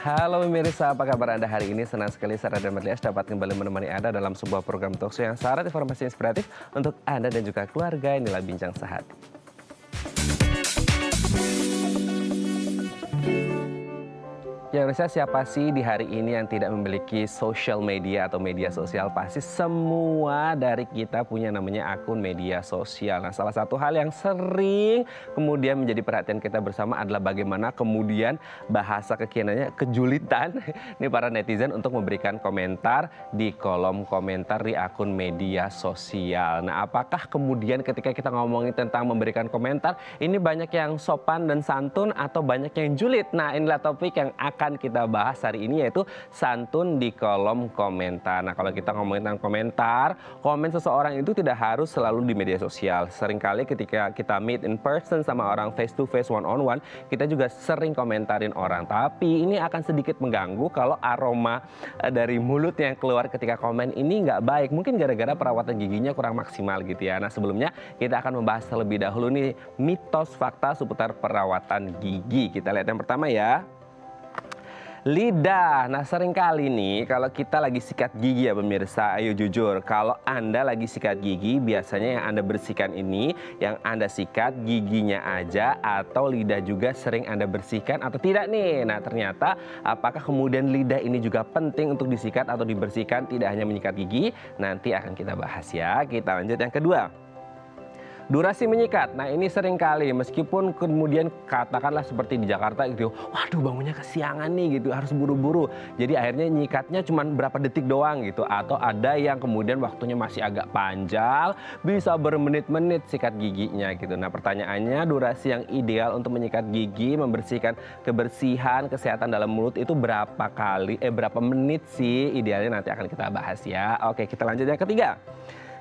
Halo pemirsa, apa kabar Anda hari ini? Senang sekali Sarah dan Merlias dapat kembali menemani Anda dalam sebuah program talkshow yang syarat informasi inspiratif untuk Anda dan juga keluarga. Inilah Bincang Sehati. Ya Indonesia, siapa sih di hari ini yang tidak memiliki social media atau media sosial? Pasti semua dari kita punya namanya akun media sosial. Nah, salah satu hal yang sering kemudian menjadi perhatian kita bersama adalah bagaimana kemudian bahasa kekiniannya kejulitan nih para netizen untuk memberikan komentar di kolom komentar di akun media sosial. Nah, apakah kemudian ketika kita ngomongin tentang memberikan komentar, ini banyak yang sopan dan santun atau banyak yang julid? Nah, inilah topik yang akan kita bahas hari ini, yaitu santun di kolom komentar. Nah, kalau kita ngomongin tentang komentar, komen seseorang itu tidak harus selalu di media sosial. Seringkali ketika kita meet in person sama orang face to face, one on one, kita juga sering komentarin orang. Tapi ini akan sedikit mengganggu kalau aroma dari mulutnya yang keluar ketika komen ini nggak baik. Mungkin gara-gara perawatan giginya kurang maksimal gitu ya. Nah, sebelumnya kita akan membahas terlebih dahulu nih mitos fakta seputar perawatan gigi. Kita lihat yang pertama ya. Lidah. Nah, seringkali nih kalau kita lagi sikat gigi ya pemirsa, ayo jujur, kalau Anda lagi sikat gigi, biasanya yang Anda bersihkan ini, yang Anda sikat giginya aja atau lidah juga sering Anda bersihkan atau tidak nih? Nah, ternyata apakah kemudian lidah ini juga penting untuk disikat atau dibersihkan, tidak hanya menyikat gigi? Nanti akan kita bahas ya. Kita lanjut yang kedua. Durasi menyikat. Nah, ini sering kali meskipun kemudian katakanlah seperti di Jakarta gitu, waduh bangunnya kesiangan nih gitu, harus buru-buru. Jadi akhirnya nyikatnya cuma berapa detik doang gitu. Atau ada yang kemudian waktunya masih agak panjang, bisa bermenit-menit sikat giginya gitu. Nah, pertanyaannya durasi yang ideal untuk menyikat gigi, membersihkan kebersihan, kesehatan dalam mulut itu berapa menit sih idealnya, nanti akan kita bahas ya. Oke, kita lanjut yang ketiga.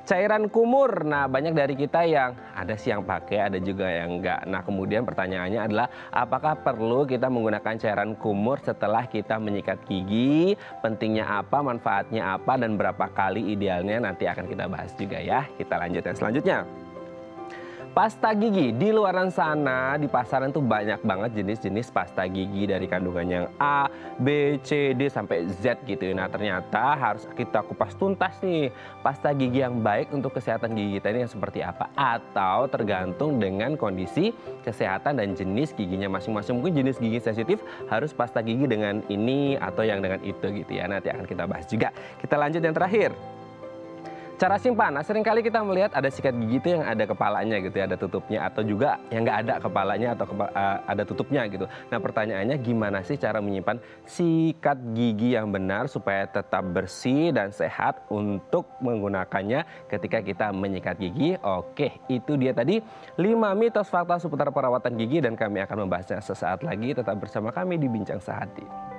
Cairan kumur. Nah, banyak dari kita yang ada sih yang pakai, ada juga yang enggak. Nah, kemudian pertanyaannya adalah apakah perlu kita menggunakan cairan kumur setelah kita menyikat gigi? Pentingnya apa, manfaatnya apa, dan berapa kali idealnya, nanti akan kita bahas juga ya. Kita lanjut yang selanjutnya. Pasta gigi. Di luaran sana di pasaran tuh banyak banget jenis-jenis pasta gigi dari kandungan yang A, B, C, D sampai Z gitu. Nah, ternyata harus kita kupas tuntas nih pasta gigi yang baik untuk kesehatan gigi kita ini yang seperti apa, atau tergantung dengan kondisi kesehatan dan jenis giginya masing-masing. Mungkin jenis gigi sensitif harus pasta gigi dengan ini atau yang dengan itu gitu ya. Nanti akan kita bahas juga. Kita lanjut yang terakhir. Cara simpan. Nah, seringkali kita melihat ada sikat gigi itu yang ada kepalanya gitu ya, ada tutupnya, atau juga yang nggak ada kepalanya atau ada tutupnya gitu. Nah, pertanyaannya gimana sih cara menyimpan sikat gigi yang benar supaya tetap bersih dan sehat untuk menggunakannya ketika kita menyikat gigi? Oke, itu dia tadi 5 mitos fakta seputar perawatan gigi dan kami akan membahasnya sesaat lagi. Tetap bersama kami di Bincang Sehati.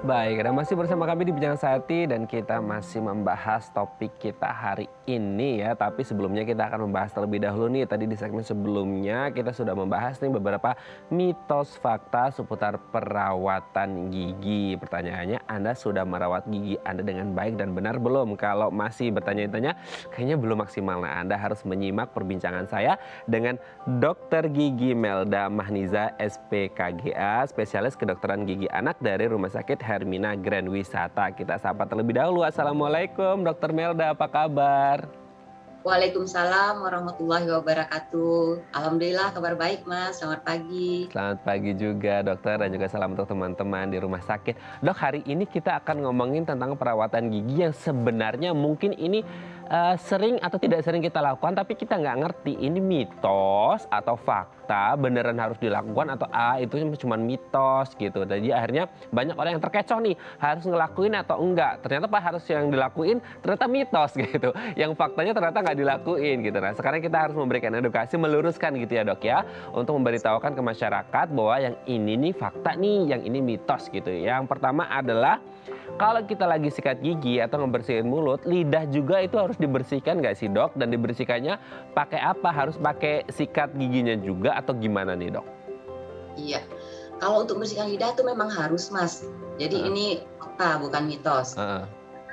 Baik, dan masih bersama kami di Bincang Sehati dan kita masih membahas topik kita hari ini ya. Tapi sebelumnya kita akan membahas terlebih dahulu nih. Tadi di segmen sebelumnya kita sudah membahas nih beberapa mitos fakta seputar perawatan gigi. Pertanyaannya, Anda sudah merawat gigi Anda dengan baik dan benar belum? Kalau masih bertanya-tanya, kayaknya belum maksimal. Nah, Anda harus menyimak perbincangan saya dengan Dr. Gigi Melda Mahniza, SPKGA, spesialis kedokteran gigi anak dari Rumah Sakit Hermina Grand Wisata. Kita sapa terlebih dahulu. Assalamualaikum Dr. Melda, apa kabar? Waalaikumsalam warahmatullahi wabarakatuh. Alhamdulillah kabar baik Mas, selamat pagi. Selamat pagi juga dokter, dan juga salam untuk teman-teman di rumah sakit. Dok, hari ini kita akan ngomongin tentang perawatan gigi yang sebenarnya mungkin ini sering atau tidak sering kita lakukan, tapi kita nggak ngerti ini mitos atau fakta, beneran harus dilakukan atau itu cuma mitos gitu. Jadi akhirnya banyak orang yang terkecoh nih, harus ngelakuin atau enggak. Ternyata harus yang dilakuin ternyata mitos gitu. Yang faktanya ternyata nggak dilakuin gitu. Nah, sekarang kita harus memberikan edukasi, meluruskan gitu ya dok ya, untuk memberitahukan ke masyarakat bahwa yang ini nih fakta nih, yang ini mitos gitu. Yang pertama adalah kalau kita lagi sikat gigi atau ngebersihin mulut, lidah juga itu harus dibersihkan nggak sih dok? Dan dibersihkannya pakai apa? Harus pakai sikat giginya juga atau gimana nih dok? Iya, kalau untuk membersihkan lidah itu memang harus Mas. Jadi ini fakta bukan mitos.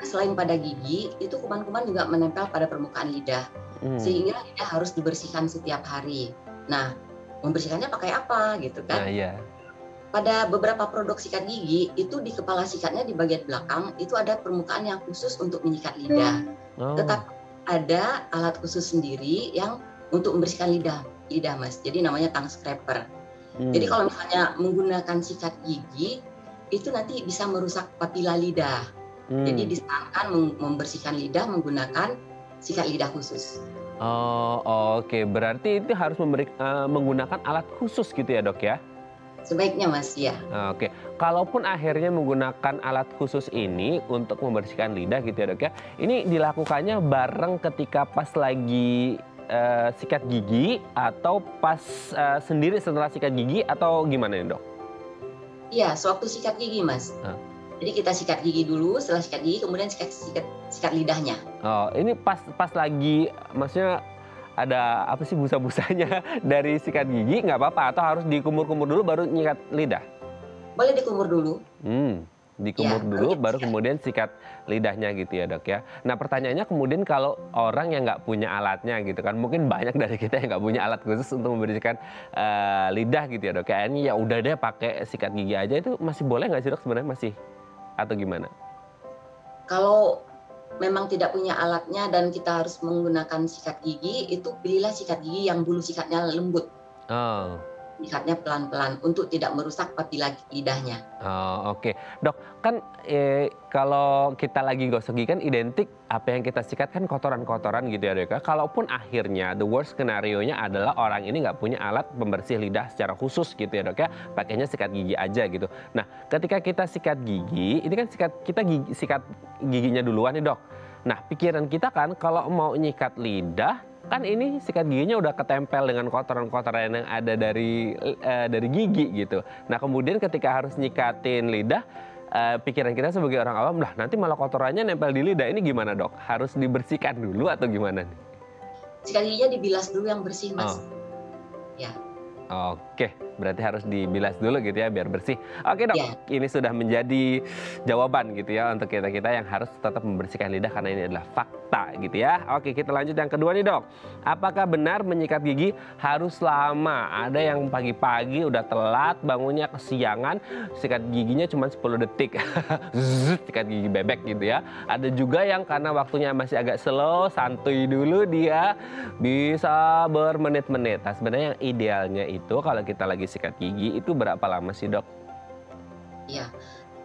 selain pada gigi, itu kuman-kuman juga menempel pada permukaan lidah, Hmm. sehingga lidah harus dibersihkan setiap hari. Nah, membersihkannya pakai apa gitu Nah, kan? iya. Pada beberapa produk sikat gigi, itu di kepala sikatnya di bagian belakang, itu ada permukaan yang khusus untuk menyikat lidah. Oh. Tetapi ada alat khusus sendiri yang untuk membersihkan lidah Mas. Jadi namanya tongue scraper. Jadi Hmm. kalau misalnya menggunakan sikat gigi, itu nanti bisa merusak papila lidah. Jadi Hmm. disarankan membersihkan lidah menggunakan sikat lidah khusus. Oh, oke. Berarti itu harus menggunakan alat khusus gitu ya, Dok ya? Sebaiknya Mas, ya. Oke. Kalaupun akhirnya menggunakan alat khusus ini untuk membersihkan lidah gitu ya, Dok ya. Ini dilakukannya bareng ketika pas lagi sikat gigi atau pas sendiri setelah sikat gigi atau gimana nih, Dok? Iya, sewaktu sikat gigi Mas. Heeh. Jadi kita sikat gigi dulu, setelah sikat gigi kemudian sikat lidahnya. Oh, ini pas pas lagi maksudnya ada apa sih busa-busanya dari sikat gigi nggak apa-apa atau harus dikumur-kumur dulu baru nyikat lidah? Boleh dikumur dulu, Dikumur ya, baru dulu kita baru sikat. kemudian sikat lidahnya gitu ya, Dok ya. Nah, pertanyaannya kemudian kalau orang yang nggak punya alatnya gitu kan, mungkin banyak dari kita yang nggak punya alat khusus untuk membersihkan lidah gitu ya, Dok ya. Ini ya udah deh pakai sikat gigi aja itu masih boleh nggak sih, Dok, sebenarnya masih atau gimana? Kalau memang tidak punya alatnya dan kita harus menggunakan sikat gigi, itu pilihlah sikat gigi yang bulu sikatnya lembut. Oh. Sikatnya pelan-pelan untuk tidak merusak papila lidahnya. Oh, oke. Dok, kan kalau kita lagi gosok gigi kan identik apa yang kita sikat kan kotoran-kotoran gitu ya, Dok ya. Kalaupun akhirnya the worst skenario-nya adalah orang ini nggak punya alat pembersih lidah secara khusus gitu ya, Dok ya. Pakainya sikat gigi aja gitu. Nah, ketika kita sikat gigi, ini kan sikat giginya duluan nih, Dok. Nah, pikiran kita kan kalau mau nyikat lidah kan ini sikat giginya udah ketempel dengan kotoran-kotoran yang ada dari gigi gitu. Nah, kemudian ketika harus nyikatin lidah, pikiran kita sebagai orang awam, lah nanti malah kotorannya nempel di lidah. Ini gimana, Dok? Harus dibersihkan dulu atau gimana nih? Sikat giginya dibilas dulu yang bersih, Mas. Oh. Ya, Oke, berarti harus dibilas dulu gitu ya biar bersih. Oke, Dok, ya. ini sudah menjadi jawaban gitu ya untuk kita-kita yang harus tetap membersihkan lidah karena ini adalah fakta gitu ya. Oke, kita lanjut yang kedua nih, Dok. Apakah benar menyikat gigi harus lama? Ada yang pagi-pagi udah telat, bangunnya kesiangan, sikat giginya cuma 10 detik. Zzz, sikat gigi bebek gitu ya. Ada juga yang karena waktunya masih agak slow, santuy dulu dia bisa bermenit-menit. Nah, sebenarnya yang idealnya itu kalau kita lagi sikat gigi itu berapa lama sih, Dok? Iya,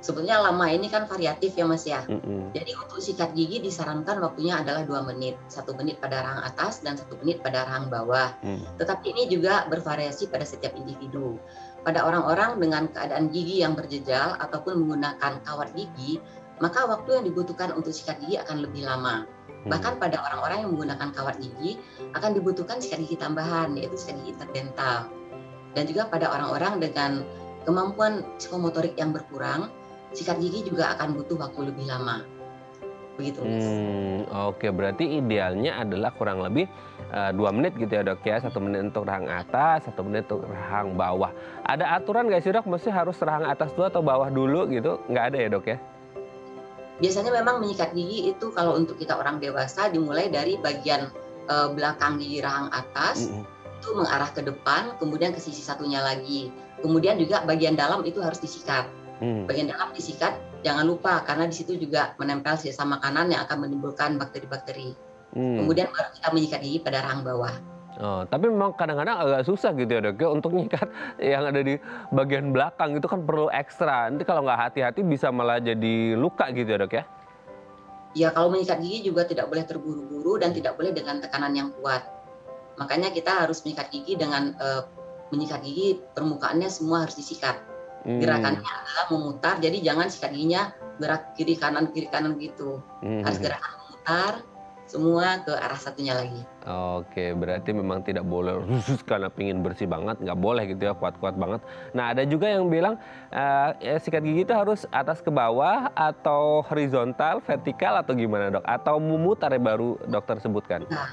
sebetulnya lama ini kan variatif ya Mas ya. Mhm. Jadi untuk sikat gigi disarankan waktunya adalah 2 menit. 1 menit pada rahang atas dan 1 menit pada rahang bawah. Mmm. Tetapi ini juga bervariasi pada setiap individu. Pada orang-orang dengan keadaan gigi yang berjejal ataupun menggunakan kawat gigi, maka waktu yang dibutuhkan untuk sikat gigi akan lebih lama. Bahkan pada orang-orang yang menggunakan kawat gigi akan dibutuhkan sikat gigi tambahan, yaitu sikat gigi interdental. Dan juga pada orang-orang dengan kemampuan psikomotorik yang berkurang, sikat gigi juga akan butuh waktu lebih lama. Begitu, Mas. Oke, berarti idealnya adalah kurang lebih 2 menit gitu ya, Dok ya. 1 menit untuk rahang atas, 1 menit untuk rahang bawah. Ada aturan nggak sih, Dok? Maksudnya harus rahang atas dulu atau bawah dulu gitu? Nggak ada ya, Dok ya? Biasanya memang menyikat gigi itu kalau untuk kita orang dewasa dimulai dari bagian belakang gigi rahang atas, Mhm. itu mengarah ke depan, kemudian ke sisi satunya lagi. Kemudian juga bagian dalam itu harus disikat. Mmm. Bagian dalam disikat, jangan lupa karena di situ juga menempel sisa makanan yang akan menimbulkan bakteri-bakteri. Mmm. Kemudian baru kita menyikat gigi pada rahang bawah. Oh, tapi memang kadang-kadang agak susah gitu ya, Dok ya, untuk nyikat yang ada di bagian belakang itu kan perlu ekstra. Nanti kalau nggak hati-hati bisa malah jadi luka gitu ya, Dok ya? Ya kalau menyikat gigi juga tidak boleh terburu-buru dan tidak boleh dengan tekanan yang kuat. Makanya kita harus menyikat gigi dengan menyikat gigi permukaannya semua harus disikat. Mmm. Gerakannya adalah memutar, jadi jangan sikat giginya gerak kiri kanan gitu. Harus Mhm. gerakan memutar semua ke arah satunya lagi. Oke, berarti memang tidak boleh khusus karena pengen bersih banget, nggak boleh gitu ya, kuat-kuat banget. Nah, ada juga yang bilang, ya sikat gigi itu harus atas ke bawah atau horizontal, vertikal atau gimana, Dok? Atau memutar ya baru dokter sebutkan? Nah,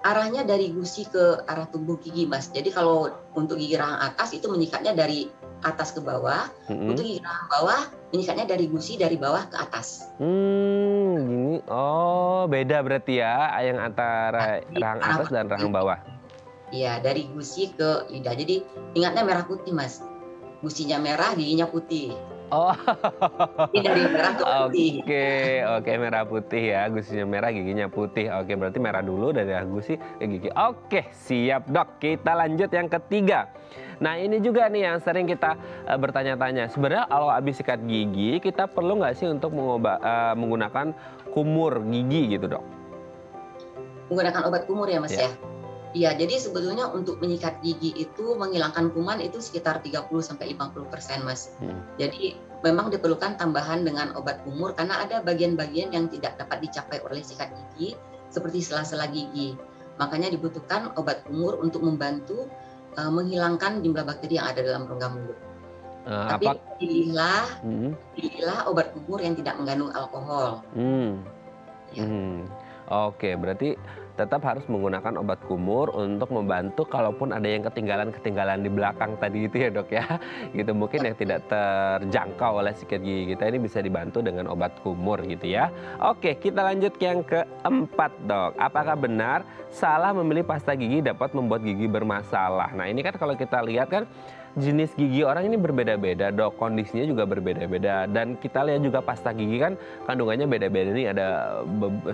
arahnya dari gusi ke arah tubuh gigi, Mas. Jadi kalau untuk gigi rahang atas itu menyikatnya dari atas ke bawah. Mm-mm. Untuk gigi rahang bawah menyikatnya dari gusi dari bawah ke atas. Gini. Oh, beda berarti ya yang Nah, antara jadi rahang arah atas dan rahang bawah. Iya, dari gusi ke lidah. Jadi ingatnya merah putih, Mas. Gusinya merah, giginya putih. Oh, Jadi dari merah ke putih. oke, oke merah putih ya, gusinya merah, giginya putih. Oke, berarti merah dulu dari gusi ke gigi. Oke, siap dok. Kita lanjut yang ketiga. Nah ini juga nih yang sering kita bertanya-tanya. Sebenarnya kalau habis sikat gigi, kita perlu nggak sih untuk menggunakan kumur gigi gitu dok? Menggunakan obat kumur ya, Mas Ya. ya? Iya, jadi sebetulnya untuk menyikat gigi itu menghilangkan kuman itu sekitar 30-50%, Mas. Hmm. Jadi memang diperlukan tambahan dengan obat kumur karena ada bagian-bagian yang tidak dapat dicapai oleh sikat gigi seperti sela-sela gigi. Makanya dibutuhkan obat kumur untuk membantu menghilangkan jumlah bakteri yang ada dalam rongga mulut. Tapi Apa? pilihlah obat kumur yang tidak mengandung alkohol. Hmm. Ya. Oke, berarti tetap harus menggunakan obat kumur untuk membantu kalaupun ada yang ketinggalan di belakang tadi itu ya dok ya. Gitu mungkin yang tidak terjangkau oleh sikat gigi kita ini bisa dibantu dengan obat kumur gitu ya. Oke, kita lanjut ke yang keempat dok. Apakah benar salah memilih pasta gigi dapat membuat gigi bermasalah? Nah ini kan kalau kita lihat kan jenis gigi orang ini berbeda-beda dok, kondisinya juga berbeda-beda. Dan kita lihat juga pasta gigi kan kandungannya beda-beda nih, ada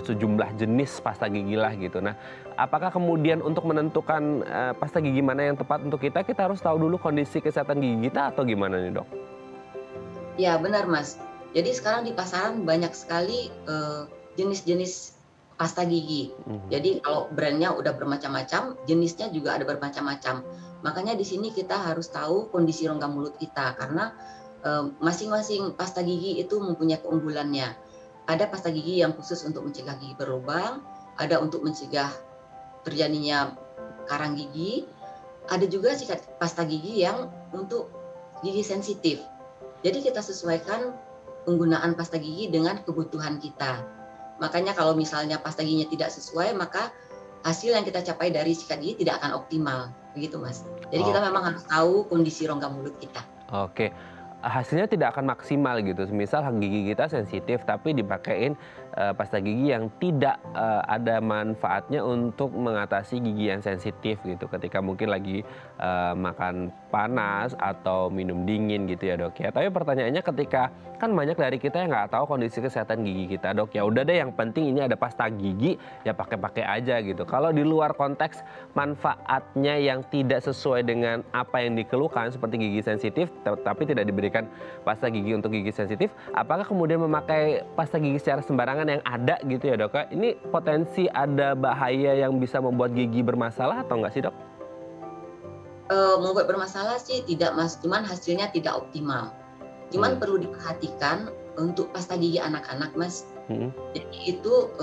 sejumlah jenis pasta gigi lah gitu. Nah apakah kemudian untuk menentukan pasta gigi mana yang tepat untuk kita harus tahu dulu kondisi kesehatan gigi kita atau gimana nih dok? Ya benar Mas. Jadi sekarang di pasaran banyak sekali jenis-jenis pasta gigi. Jadi kalau brandnya udah bermacam-macam, jenisnya juga ada bermacam-macam. Makanya di sini kita harus tahu kondisi rongga mulut kita karena masing-masing pasta gigi itu mempunyai keunggulannya. Ada pasta gigi yang khusus untuk mencegah gigi berlubang, ada untuk mencegah terjadinya karang gigi, ada juga pasta gigi yang untuk gigi sensitif. Jadi kita sesuaikan penggunaan pasta gigi dengan kebutuhan kita. Makanya kalau misalnya pasta giginya tidak sesuai, maka hasil yang kita capai dari sikat gigi tidak akan optimal, begitu Mas. Jadi kita memang harus tahu kondisi rongga mulut kita. Oke, hasilnya tidak akan maksimal gitu. Misal gigi kita sensitif tapi dipakein pasta gigi yang tidak ada manfaatnya untuk mengatasi gigi yang sensitif gitu. Ketika mungkin lagi makan panas atau minum dingin gitu ya dok ya. Tapi pertanyaannya ketika kan banyak dari kita yang nggak tahu kondisi kesehatan gigi kita dok. Ya udah deh yang penting ini ada pasta gigi ya pakai-pakai aja gitu. Kalau di luar konteks manfaatnya yang tidak sesuai dengan apa yang dikeluhkan seperti gigi sensitif tapi tidak diberikan pasta gigi untuk gigi sensitif, apakah kemudian memakai pasta gigi secara sembarangan yang ada gitu ya dok? Ini potensi ada bahaya yang bisa membuat gigi bermasalah atau enggak sih dok? Membuat bermasalah sih tidak Mas, cuman hasilnya tidak optimal. Cuman perlu diperhatikan untuk pasta gigi anak-anak Mas. Jadi itu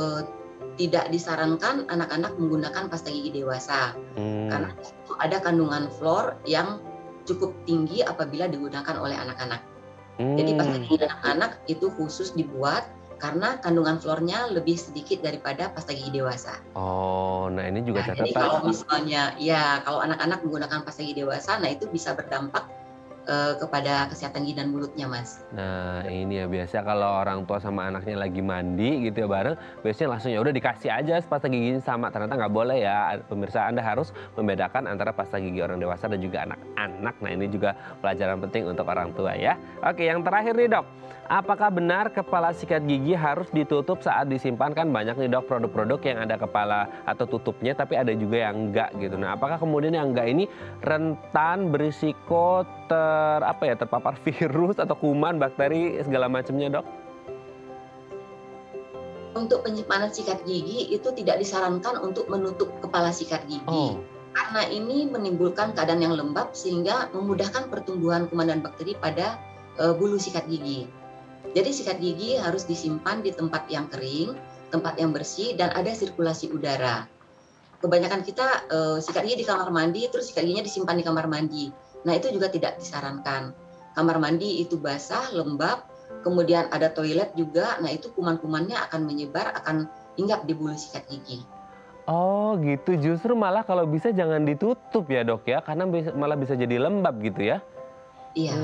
tidak disarankan anak-anak menggunakan pasta gigi dewasa karena itu ada kandungan fluor yang cukup tinggi apabila digunakan oleh anak-anak. Jadi pasta gigi anak-anak itu khusus dibuat karena kandungan fluornya lebih sedikit daripada pasta gigi dewasa. Oh, nah ini juga catatan. Jadi kalau misalnya ya kalau anak-anak menggunakan pasta gigi dewasa, nah itu bisa berdampak kepada kesehatan gigi dan mulutnya Mas. Nah ini ya biasa kalau orang tua sama anaknya lagi mandi gitu ya bareng, biasanya langsung ya udah dikasih aja pasta giginya sama. Ternyata nggak boleh ya pemirsa, Anda harus membedakan antara pasta gigi orang dewasa dan juga anak-anak. Nah ini juga pelajaran penting untuk orang tua ya. Oke, yang terakhir nih dok, apakah benar kepala sikat gigi harus ditutup saat disimpan? Kan banyak nih dok produk-produk yang ada kepala atau tutupnya tapi ada juga yang enggak gitu. Nah apakah kemudian yang enggak ini rentan berisiko terpapar virus atau kuman, bakteri segala macamnya dok? Untuk penyimpanan sikat gigi itu tidak disarankan untuk menutup kepala sikat gigi. Karena ini menimbulkan keadaan yang lembab sehingga memudahkan pertumbuhan kuman dan bakteri pada bulu sikat gigi. Jadi sikat gigi harus disimpan di tempat yang kering, tempat yang bersih dan ada sirkulasi udara. Kebanyakan kita sikat gigi di kamar mandi, terus sikat giginya disimpan di kamar mandi. Nah itu juga tidak disarankan. Kamar mandi itu basah, lembab, kemudian ada toilet juga, nah itu kuman-kumannya akan menyebar, akan hinggap di bulu sikat gigi. Oh gitu, justru malah kalau bisa jangan ditutup ya dok ya, karena malah bisa jadi lembab gitu ya? Iya.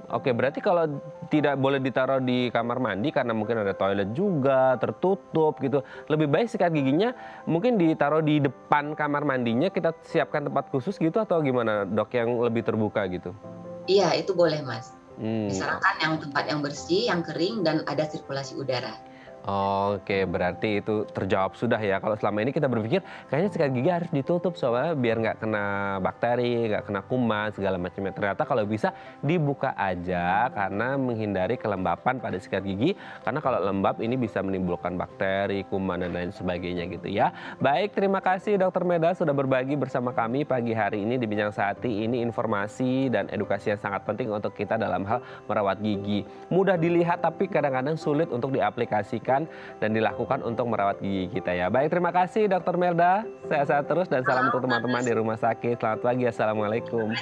Oke, berarti kalau tidak boleh ditaruh di kamar mandi karena mungkin ada toilet juga, tertutup gitu. Lebih baik sikat giginya mungkin ditaruh di depan kamar mandinya, kita siapkan tempat khusus gitu atau gimana Dok yang lebih terbuka gitu? Iya, itu boleh, Mas. Hmm. Disarankan yang tempat yang bersih, yang kering, dan ada sirkulasi udara. Oke, berarti itu terjawab sudah ya. Kalau selama ini kita berpikir kayaknya sikat gigi harus ditutup soalnya biar nggak kena bakteri, nggak kena kuman segala macamnya. Ternyata kalau bisa dibuka aja karena menghindari kelembapan pada sikat gigi. Karena kalau lembab ini bisa menimbulkan bakteri, kuman dan lain sebagainya gitu ya. Baik, terima kasih Dokter Meda sudah berbagi bersama kami pagi hari ini di Bincang Sehati. Ini informasi dan edukasi yang sangat penting untuk kita dalam hal merawat gigi. Mudah dilihat tapi kadang-kadang sulit untuk diaplikasikan dan dilakukan untuk merawat gigi kita ya. Baik, terima kasih Dokter Melda. Sehat-sehat terus dan salam untuk teman-teman di rumah sakit. Selamat pagi, Assalamualaikum.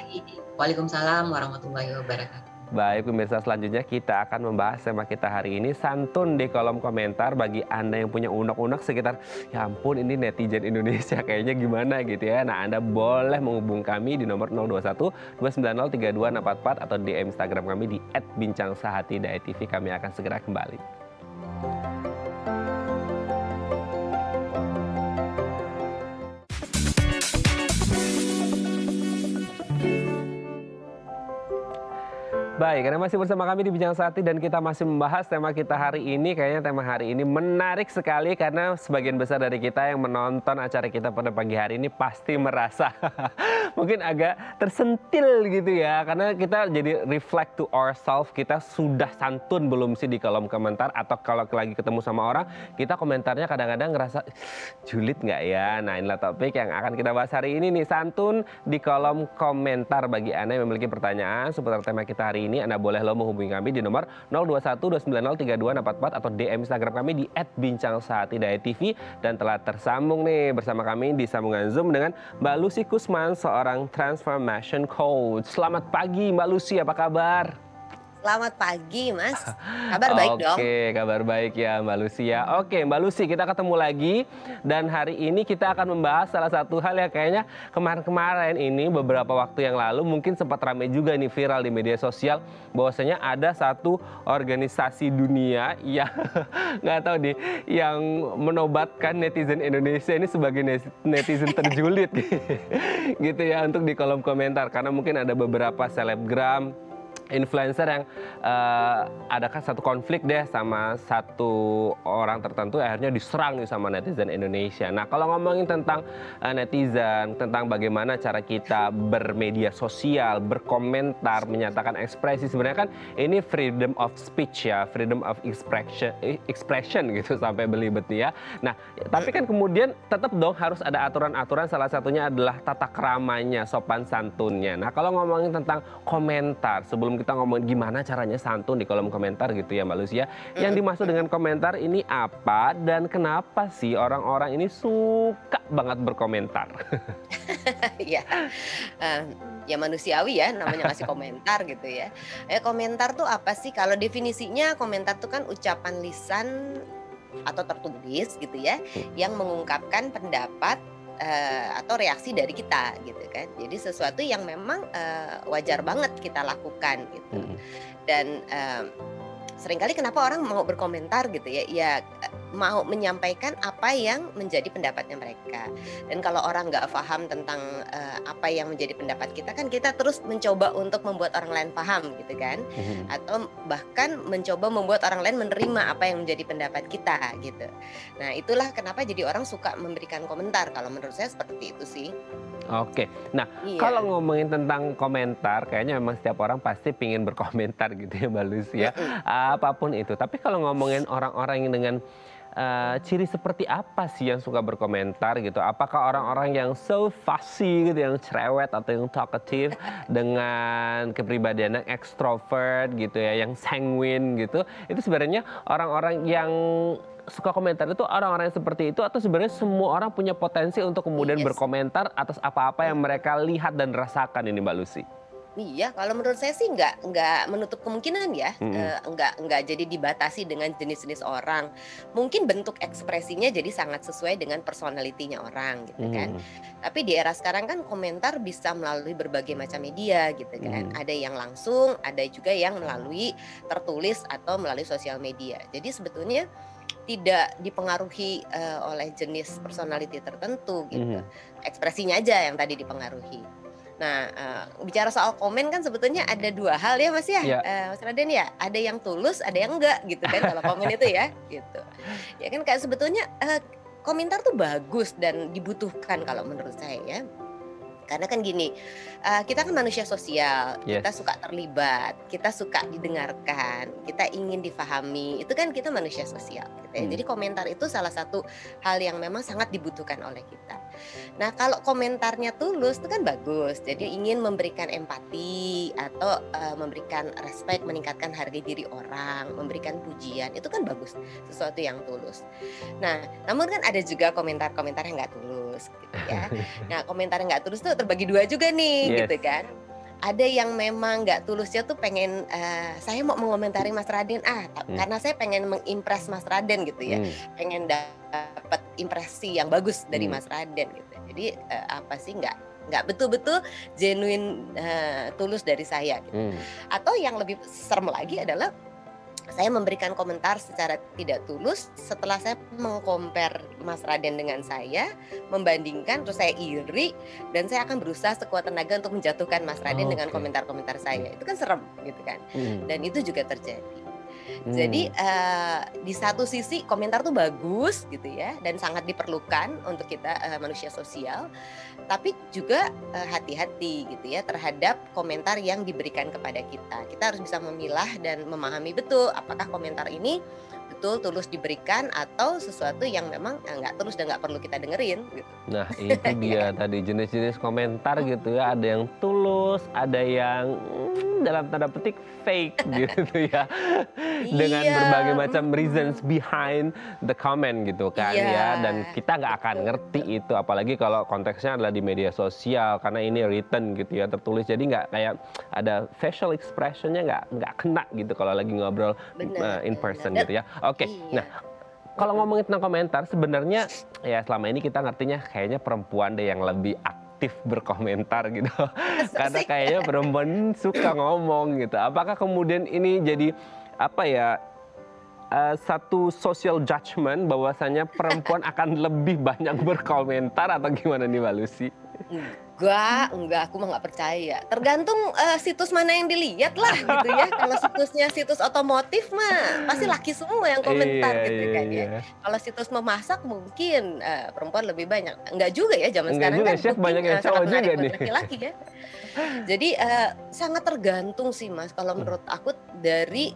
Waalaikumsalam warahmatullahi wabarakatuh. Baik, pemirsa, selanjutnya kita akan membahas tema kita hari ini, santun di kolom komentar bagi Anda yang punya unek-unek sekitar, ya ampun ini netizen Indonesia kayaknya gimana gitu ya. Nah, Anda boleh menghubung kami di nomor 021 290 3264 atau di Instagram kami di @bincangsehati.tv. Kami akan segera kembali. Baik, Anda masih bersama kami di Bincang Sehati dan kita masih membahas tema kita hari ini. Kayaknya tema hari ini menarik sekali karena sebagian besar dari kita yang menonton acara kita pada pagi hari ini pasti merasa mungkin agak tersentil gitu ya. Karena kita jadi reflect to ourselves, kita sudah santun belum sih di kolom komentar, atau kalau lagi ketemu sama orang, kita komentarnya kadang-kadang ngerasa julid nggak ya? Nah, inilah topik yang akan kita bahas hari ini nih, santun di kolom komentar. Bagi Anda yang memiliki pertanyaan seputar tema kita hari ini, Anda boleh lo menghubungi kami di nomor 021 290 3264 atau DM Instagram kami di @bincangsehati.tv. Dan telah tersambung nih bersama kami di sambungan Zoom dengan Mbak Lucy Kusman, seorang transformation coach. Selamat pagi Mbak Lucy, apa kabar? Selamat pagi, Mas. Kabar baik dong? Oke, kabar baik ya Mbak Lucy ya. Oke, Mbak Lucy, kita ketemu lagi dan hari ini kita akan membahas salah satu hal yang kayaknya kemarin-kemarin ini beberapa waktu yang lalu mungkin sempat ramai juga nih viral di media sosial, bahwasanya ada satu organisasi dunia yang nggak tahu nih, yang menobatkan netizen Indonesia ini sebagai netizen terjulit gitu ya untuk di kolom komentar, karena mungkin ada beberapa selebgram, influencer yang adakan satu konflik deh sama satu orang tertentu, akhirnya diserang nih sama netizen Indonesia. Nah, kalau ngomongin tentang netizen, tentang bagaimana cara kita bermedia sosial, berkomentar, menyatakan ekspresi, sebenarnya kan ini freedom of speech ya, freedom of expression gitu sampai belibet nih ya. Nah, tapi kan kemudian tetap dong harus ada aturan-aturan, salah satunya adalah tata keramanya, sopan santunnya. Nah, kalau ngomongin tentang komentar, sebelum kita ngomongin gimana caranya santun di kolom komentar gitu ya Mbak Lucia, yang dimaksud dengan komentar ini apa dan kenapa sih orang-orang ini suka banget berkomentar? Ya, ya manusiawi ya namanya ngasih komentar gitu ya. Komentar tuh apa sih? Kalau definisinya komentar tuh kan ucapan lisan atau tertulis gitu ya, yang mengungkapkan pendapat atau reaksi dari kita gitu kan. Jadi sesuatu yang memang wajar banget kita lakukan gitu. Dan seringkali kenapa orang mau berkomentar gitu ya, ya mau menyampaikan apa yang menjadi pendapatnya mereka. Dan kalau orang nggak paham tentang apa yang menjadi pendapat kita, kan kita terus mencoba untuk membuat orang lain paham gitu kan, atau bahkan mencoba membuat orang lain menerima apa yang menjadi pendapat kita gitu. Nah, itulah kenapa jadi orang suka memberikan komentar. Kalau menurut saya seperti itu sih. Oke, nah kalau ngomongin tentang komentar, kayaknya memang setiap orang pasti pingin berkomentar gitu ya Mbak Lucy ya, apapun itu. Tapi kalau ngomongin orang-orang yang dengan ciri seperti apa sih yang suka berkomentar gitu? Apakah orang-orang yang so fussy gitu, yang cerewet atau yang talkative dengan kepribadian yang extrovert gitu ya, yang sanguine gitu? Itu sebenarnya orang-orang yang suka komentar itu orang-orang yang seperti itu, atau sebenarnya semua orang punya potensi untuk kemudian berkomentar atas apa-apa yang mereka lihat dan rasakan ini Mbak Lucy? Iya, kalau menurut saya sih nggak menutup kemungkinan ya, Mhm. nggak jadi dibatasi dengan jenis-jenis orang. Mungkin bentuk ekspresinya jadi sangat sesuai dengan personality-nya orang gitu kan. Mhm. Tapi di era sekarang kan komentar bisa melalui berbagai macam media gitu kan. Mhm. Ada yang langsung, ada juga yang melalui tertulis atau melalui sosial media. Jadi sebetulnya tidak dipengaruhi, oleh jenis personality tertentu gitu. Mhm. Ekspresinya aja yang tadi dipengaruhi. Nah, bicara soal komen kan sebetulnya ada 2 hal ya, Mas, ya, Iya. Mas Raden ya, ada yang tulus, ada yang enggak gitu kan kalau komen itu ya, gitu. Ya kan Kak, sebetulnya, komentar tuh bagus dan dibutuhkan kalau menurut saya ya. Karena kan gini, kita kan manusia sosial, kita Yes. suka terlibat, kita suka didengarkan, kita ingin difahami, itu kan kita manusia sosial gitu ya. Mhm. Jadi komentar itu salah satu hal yang memang sangat dibutuhkan oleh kita. Nah, kalau komentarnya tulus itu kan bagus, jadi ingin memberikan empati atau, memberikan respek, meningkatkan harga diri orang, memberikan pujian, itu kan bagus, sesuatu yang tulus. Nah, namun kan ada juga komentar-komentar yang nggak tulus gitu ya. Nah, komentar yang nggak tulus tuh terbagi 2 juga nih, Yes. gitu kan. Ada yang memang nggak tulusnya tuh pengen, saya mau mengomentari Mas Raden, Mhm. karena saya pengen mengimpress Mas Raden gitu ya, Mhm. pengen dapat impresi yang bagus dari Mhm. Mas Raden gitu. Jadi, apa sih, nggak betul-betul genuine, tulus dari saya gitu. Mhm. Atau yang lebih serem lagi adalah saya memberikan komentar secara tidak tulus setelah saya meng-compare Mas Raden dengan saya, membandingkan, terus saya iri dan saya akan berusaha sekuat tenaga untuk menjatuhkan Mas Raden dengan Oke. komentar-komentar saya. Itu kan serem gitu kan. Mhm. Dan itu juga terjadi. Jadi, Mmm. di satu sisi komentar tuh bagus gitu ya dan sangat diperlukan untuk kita, manusia sosial, tapi juga, hati-hati gitu ya terhadap komentar yang diberikan kepada kita. Kita harus bisa memilah dan memahami betul apakah komentar ini betul tulus diberikan atau sesuatu yang memang, nggak tulus dan nggak perlu kita dengerin gitu. Nah, itu Ya dia kan? tadi jenis-jenis komentar gitu ya, ada yang tulus, ada yang, dalam tanda petik fake gitu ya. Dengan Iya, berbagai macam reasons mhm. behind the comment gitu kan Iya, ya, dan kita nggak akan betul ngerti betul. itu, apalagi kalau konteksnya adalah di media sosial, karena ini written gitu ya, tertulis, jadi nggak kayak ada facial expression-nya nggak kena gitu kalau lagi ngobrol, Benar in benar person dan gitu ya. Oke, iya, nah kalau mhm. ngomongin tentang komentar, sebenarnya ya selama ini kita ngertinya kayaknya perempuan deh yang lebih aktif berkomentar gitu. Masa Karena sih? kayaknya perempuan suka ngomong gitu. Apakah kemudian ini jadi apa ya, satu social judgment bahwasanya perempuan akan lebih banyak berkomentar atau gimana nih Mbak Lucy? Enggak, aku mah nggak percaya. Tergantung, situs mana yang dilihat lah gitu ya. Kalau situsnya situs otomotif mah pasti laki semua yang Iya komentar gitu iya kan ya. iya. Kalau situs memasak mungkin, perempuan lebih banyak. Enggak juga ya, zaman Enggak sekarang juga, kan chef cooking, banyak yang sangat cowok menarik juga buat nih. laki-laki ya. Jadi, sangat tergantung sih Mas kalau Mhm menurut aku dari,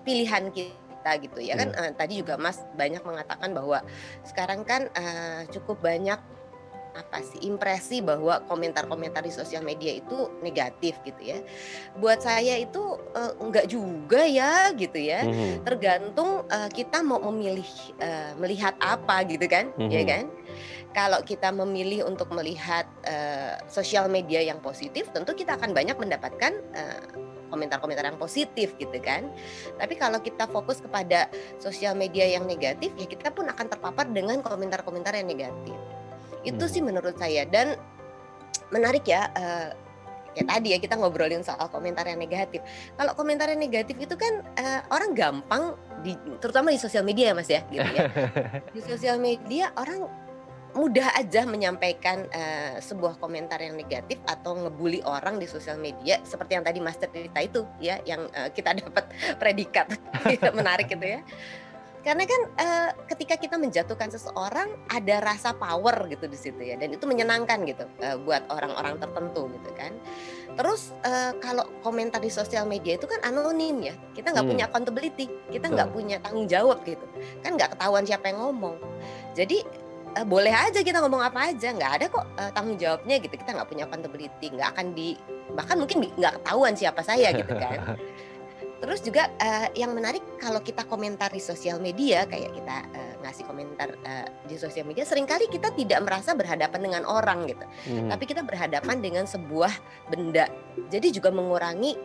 pilihan kita gitu ya kan, mhm tadi juga Mas banyak mengatakan bahwa sekarang kan, cukup banyak apa sih, impresi bahwa komentar-komentar di sosial media itu negatif gitu ya. Buat saya itu, enggak juga ya gitu ya. mhm Tergantung, kita mau memilih, melihat apa gitu kan, ya mhm kan? Kalau kita memilih untuk melihat, sosial media yang positif tentu kita akan banyak mendapatkan, komentar-komentar yang positif gitu kan. Tapi kalau kita fokus kepada sosial media yang negatif, ya kita pun akan terpapar dengan komentar-komentar yang negatif. Itu mhm. sih menurut saya dan menarik ya, kayak tadi ya kita ngobrolin soal komentar yang negatif. Kalau komentar yang negatif itu kan, orang gampang terutama di sosial media ya, Mas, ya, gitu ya. Di sosial media orang mudah aja menyampaikan, sebuah komentar yang negatif atau ngebully orang di sosial media seperti yang tadi Mas cerita itu ya, yang, kita dapat predikat menarik itu ya. Karena kan, ketika kita menjatuhkan seseorang ada rasa power gitu di situ ya dan itu menyenangkan gitu, buat orang-orang tertentu gitu kan. Terus, kalau komentar di sosial media itu kan anonim ya, kita nggak punya Mmm, accountability, kita nggak betul. punya tanggung jawab gitu, kan nggak ketahuan siapa yang ngomong. Jadi, boleh aja kita ngomong apa aja, nggak ada kok, tanggung jawabnya gitu, kita nggak punya accountability, nggak akan bahkan mungkin nggak ketahuan siapa saya gitu kan. Terus juga yang menarik kalau kita komentar di sosial media, kayak kita ngasih komentar di sosial media, seringkali kita tidak merasa berhadapan dengan orang gitu, tapi kita berhadapan dengan sebuah benda. Jadi juga mengurangi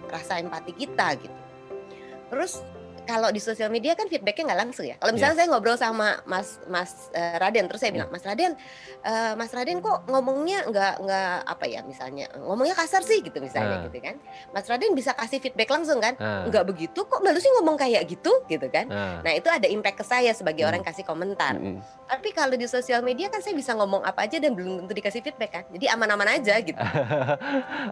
rasa empati kita gitu. Terus kalau di sosial media kan feedbacknya nggak langsung ya. Kalau misalnya saya ngobrol sama Mas Raden, terus saya bilang, Mas Raden kok ngomongnya nggak apa ya, misalnya ngomongnya kasar sih gitu misalnya gitu kan. Mas Raden bisa kasih feedback langsung kan, nggak begitu kok Mbak Lucy ngomong kayak gitu kan. Nah itu ada impact ke saya sebagai orang kasih komentar. Tapi kalau di sosial media kan saya bisa ngomong apa aja dan belum tentu dikasih feedback kan. Jadi aman-aman aja gitu.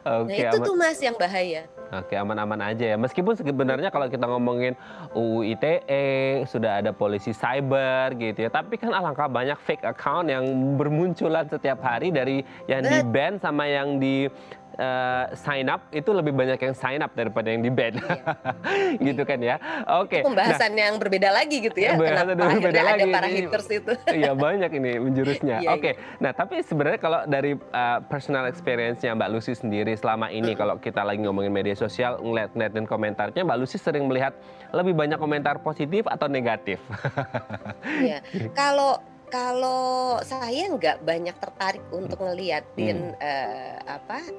Nah itu tuh Mas yang bahaya. Oke, aman-aman aja ya. Meskipun sebenarnya kalau kita ngomongin UU ITE, sudah ada polisi cyber gitu ya. Tapi kan alangkah banyak fake account yang bermunculan setiap hari, dari yang di-ban sama yang di sign up, itu lebih banyak yang sign up daripada yang di-ban. Gitu kan ya. Oke. Itu pembahasan yang berbeda lagi gitu ya. Kenapa akhirnya ada para haters itu. Iya, banyak ini menjurusnya. Oke. Nah, tapi sebenarnya kalau dari personal experience-nya Mbak Lucy sendiri selama ini, kalau kita lagi ngomongin media sosial, ngeliat-ngeliatin komentarnya, Mbak Lucy sering melihat lebih banyak komentar positif atau negatif? Iya. Kalau saya nggak banyak tertarik untuk ngeliatin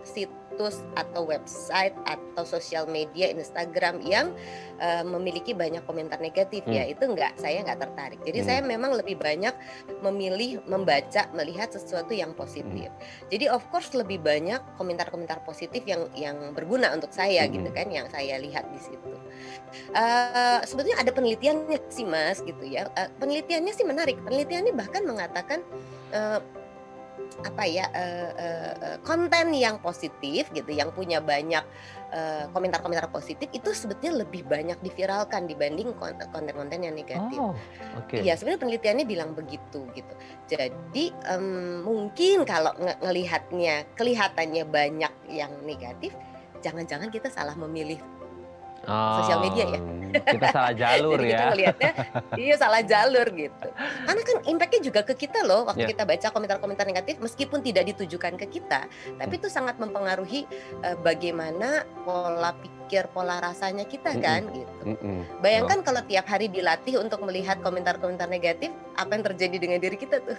situs atau website atau sosial media Instagram yang memiliki banyak komentar negatif ya, itu saya nggak tertarik. Jadi saya memang lebih banyak memilih membaca, melihat sesuatu yang positif. Jadi of course lebih banyak komentar-komentar positif yang berguna untuk saya gitu kan, yang saya lihat di situ. Sebetulnya ada penelitiannya sih Mas gitu ya. Penelitiannya sih menarik. Penelitiannya bahkan mengatakan konten yang positif gitu, yang punya banyak komentar-komentar positif, itu sebetulnya lebih banyak diviralkan dibanding konten-konten yang negatif. Iya, sebenarnya penelitiannya bilang begitu gitu. Jadi mungkin kalau kelihatannya banyak yang negatif, jangan-jangan kita salah memilih sosial media ya. Kita salah jalur. Jadi kita ngelihatnya salah jalur gitu. Karena kan impactnya juga ke kita loh, waktu kita baca komentar-komentar negatif, meskipun tidak ditujukan ke kita, tapi itu sangat mempengaruhi bagaimana pola pikir, pola rasanya kita kan gitu. Bayangkan kalau tiap hari dilatih untuk melihat komentar-komentar negatif, apa yang terjadi dengan diri kita tuh.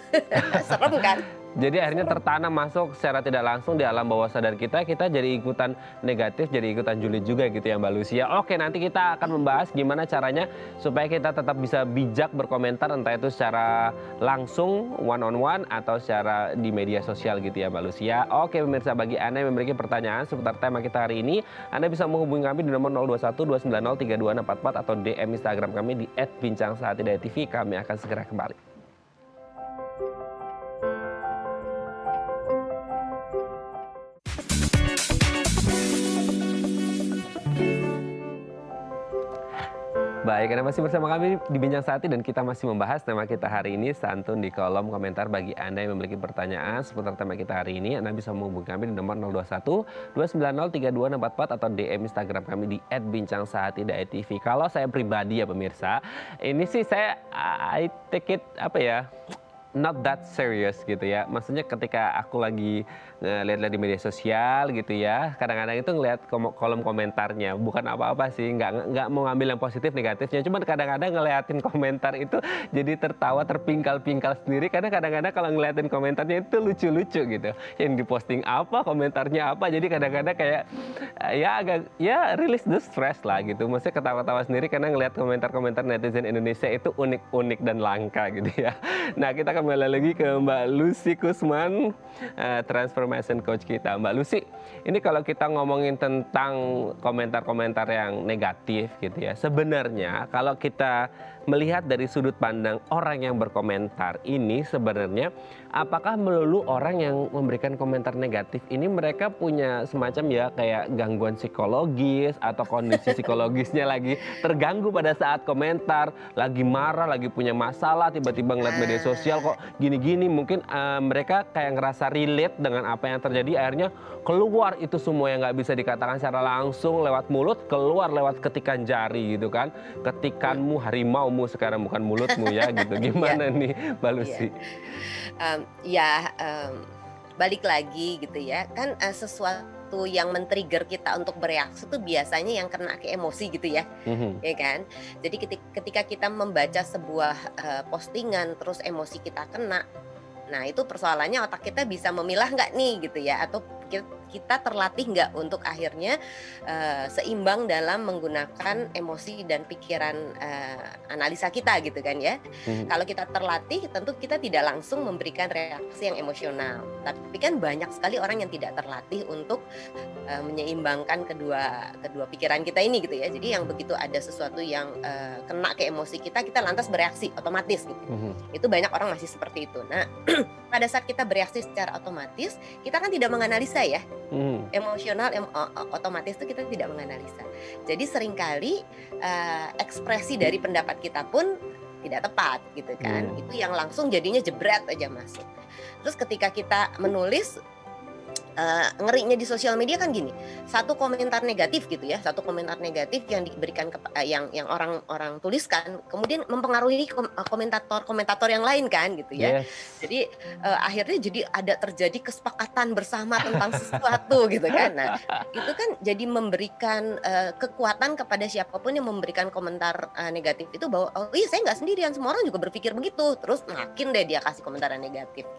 Serem kan? Jadi akhirnya tertanam masuk secara tidak langsung di alam bawah sadar kita jadi ikutan negatif, jadi ikutan julid juga gitu ya Mbak Lucy. Oke, nanti kita akan membahas gimana caranya supaya kita tetap bisa bijak berkomentar, entah itu secara langsung one on one atau secara di media sosial gitu ya Mbak Lucy. Oke pemirsa, bagi Anda yang memiliki pertanyaan seputar tema kita hari ini, Anda bisa menghubungi kami di nomor 021 290 3244 atau DM Instagram kami di @bincangsaat.tv. Kami akan segera kembali. Baik, Anda masih bersama kami di Bincang Saati dan kita masih membahas tema kita hari ini, santun di kolom komentar. Bagi Anda yang memiliki pertanyaan seputar tema kita hari ini, Anda bisa menghubungi kami di nomor 021 290 3244 atau DM Instagram kami di @bincangsaati.tv. Kalau saya pribadi ya pemirsa, ini sih I take it not that serious gitu ya. Maksudnya ketika aku lagi lihat-lihat di media sosial gitu ya, kadang-kadang itu ngelihat kolom komentarnya, bukan apa-apa sih, nggak mau ngambil yang positif negatifnya, cuman kadang-kadang ngeliatin komentar itu jadi tertawa, terpingkal-pingkal sendiri, karena kadang-kadang kalau ngeliatin komentarnya itu lucu-lucu gitu, yang diposting apa, komentarnya apa, jadi kadang-kadang kayak release the stress lah gitu, maksudnya ketawa-tawa sendiri karena ngelihat komentar-komentar netizen Indonesia itu unik-unik dan langka gitu ya. Nah, kita kembali lagi ke Mbak Lucy Kusman, transformation coach kita. Mbak Lucy, ini kalau kita ngomongin tentang komentar-komentar yang negatif gitu ya, sebenarnya kalau kita melihat dari sudut pandang orang yang berkomentar ini, sebenarnya apakah melulu orang yang memberikan komentar negatif ini mereka punya semacam kayak gangguan psikologis atau kondisi psikologisnya lagi terganggu pada saat komentar, lagi marah, lagi punya masalah, tiba-tiba ngeliat media sosial kok gini-gini, mungkin mereka kayak ngerasa relate dengan apa yang terjadi, akhirnya keluar itu semua yang nggak bisa dikatakan secara langsung lewat mulut, keluar lewat ketikan jari gitu kan, ketikanmu harimaumu sekarang bukan mulutmu ya gitu. Gimana nih Mbak Lucy? Balik lagi gitu ya kan, sesuatu sesuatu yang men-trigger kita untuk bereaksi itu biasanya yang kena ke emosi gitu ya, ya kan? Jadi ketika kita membaca sebuah postingan terus emosi kita kena, nah itu persoalannya otak kita bisa memilah nggak nih gitu ya, atau kita terlatih nggak untuk akhirnya seimbang dalam menggunakan emosi dan pikiran analisa kita gitu kan ya. Kalau kita terlatih tentu kita tidak langsung memberikan reaksi yang emosional, tapi kan banyak sekali orang yang tidak terlatih untuk menyeimbangkan kedua pikiran kita ini gitu ya. Jadi yang begitu ada sesuatu yang kena ke emosi kita lantas bereaksi otomatis gitu. Itu banyak orang masih seperti itu. Nah pada saat kita bereaksi secara otomatis, kita kan tidak menganalisa ya. Emosional otomatis itu kita tidak menganalisa. Jadi seringkali ekspresi dari pendapat kita pun tidak tepat gitu kan. Itu yang langsung jadinya jebret aja masuk. Terus ketika kita menulis, ngerinya di sosial media kan gini, satu komentar negatif gitu ya, satu komentar negatif yang diberikan yang orang tuliskan kemudian mempengaruhi komentator yang lain kan gitu ya. Jadi akhirnya jadi ada terjadi kesepakatan bersama tentang sesuatu gitu kan. Nah itu kan jadi memberikan kekuatan kepada siapapun yang memberikan komentar negatif itu, bahwa oh iya saya nggak sendirian, semua orang juga berpikir begitu, terus makin deh dia kasih komentar negatif.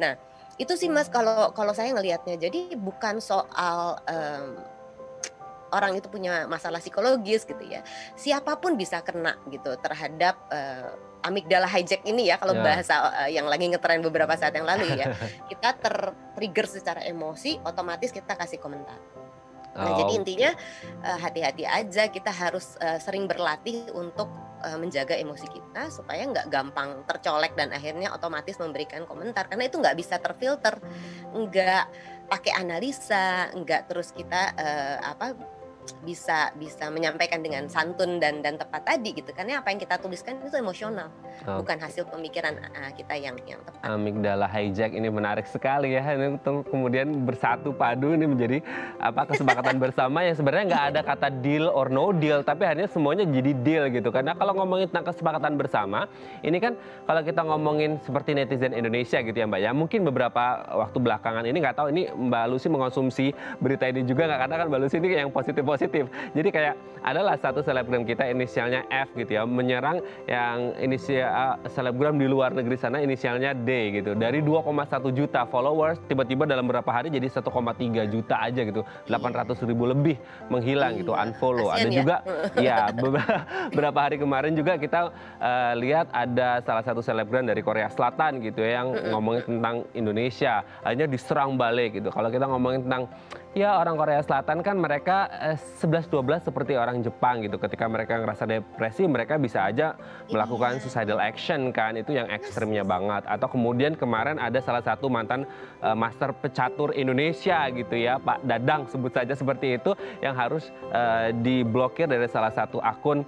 Nah itu sih Mas kalau saya ngelihatnya. Jadi bukan soal orang itu punya masalah psikologis gitu ya. Siapapun bisa kena gitu terhadap amigdala hijack ini ya, kalau bahasa yang lagi ngetren beberapa saat yang lalu ya. Kita tertrigger secara emosi, otomatis kita kasih komentar. Nah, jadi intinya hati-hati aja, kita harus sering berlatih untuk menjaga emosi kita supaya nggak gampang tercolek dan akhirnya otomatis memberikan komentar, karena itu nggak bisa terfilter, nggak pakai analisa, nggak terus kita bisa menyampaikan dengan santun dan tepat tadi gitu, karena apa yang kita tuliskan itu emosional, bukan hasil pemikiran kita yang tepat. Amigdala hijack ini menarik sekali ya, ini kemudian bersatu padu ini menjadi kesepakatan bersama yang sebenarnya nggak ada kata deal or no deal, tapi akhirnya semuanya jadi deal gitu. Karena kalau ngomongin tentang kesepakatan bersama ini kan, kalau kita ngomongin seperti netizen Indonesia gitu ya Mbak ya, mungkin beberapa waktu belakangan ini nggak tahu ini Mbak Lucy mengkonsumsi berita ini juga nggak, karena kan Mbak Lucy ini yang positif. Jadi kayak adalah satu selebgram kita inisialnya F gitu ya, menyerang yang inisial selebgram di luar negeri sana inisialnya D gitu. Dari 2,1 juta followers tiba-tiba dalam beberapa hari jadi 1,3 juta aja gitu. 800.000 lebih menghilang gitu, unfollow. Ada juga ya beberapa hari kemarin juga kita lihat ada salah satu selebgram dari Korea Selatan gitu ya, yang ngomongin tentang Indonesia, akhirnya diserang balik gitu. Kalau kita ngomongin tentang ya orang Korea Selatan kan mereka 11-12 seperti orang Jepang gitu. Ketika mereka ngerasa depresi, mereka bisa aja melakukan suicidal action kan. Itu yang ekstrimnya banget. Atau kemudian kemarin ada salah satu mantan master pecatur Indonesia gitu ya, Pak Dadang sebut saja seperti itu, yang harus diblokir dari salah satu akun